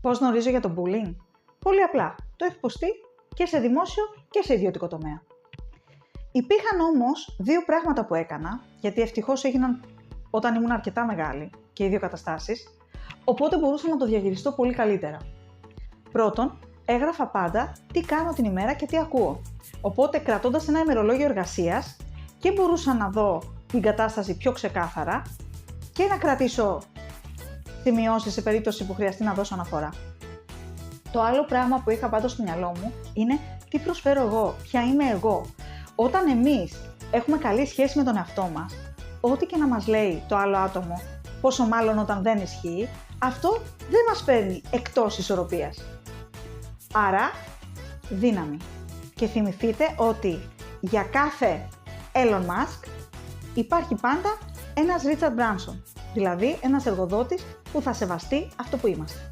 Πώς γνωρίζω για το bullying? Πολύ απλά. Το έχω υποστεί και σε δημόσιο και σε ιδιωτικό τομέα. Υπήρχαν όμως δύο πράγματα που έκανα, γιατί ευτυχώς έγιναν όταν ήμουν αρκετά μεγάλη και οι δύο καταστάσεις, οπότε μπορούσα να το διαχειριστώ πολύ καλύτερα. Πρώτον, έγραφα πάντα τι κάνω την ημέρα και τι ακούω. Οπότε κρατώντας ένα ημερολόγιο εργασίας και μπορούσα να δω την κατάσταση πιο ξεκάθαρα και να κρατήσω σημειώσεις σε περίπτωση που χρειαστεί να δώσω αναφορά. Το άλλο πράγμα που είχα πάντα στο μυαλό μου είναι τι προσφέρω εγώ, ποια είμαι εγώ. Όταν εμείς έχουμε καλή σχέση με τον εαυτό μας, ό,τι και να μας λέει το άλλο άτομο, πόσο μάλλον όταν δεν ισχύει, αυτό δεν μας φέρνει εκτός ισορροπίας. Άρα, δύναμη. Και θυμηθείτε ότι για κάθε Elon Musk υπάρχει πάντα ένας Richard Branson, δηλαδή ένας εργοδότης που θα σεβαστεί αυτό που είμαστε.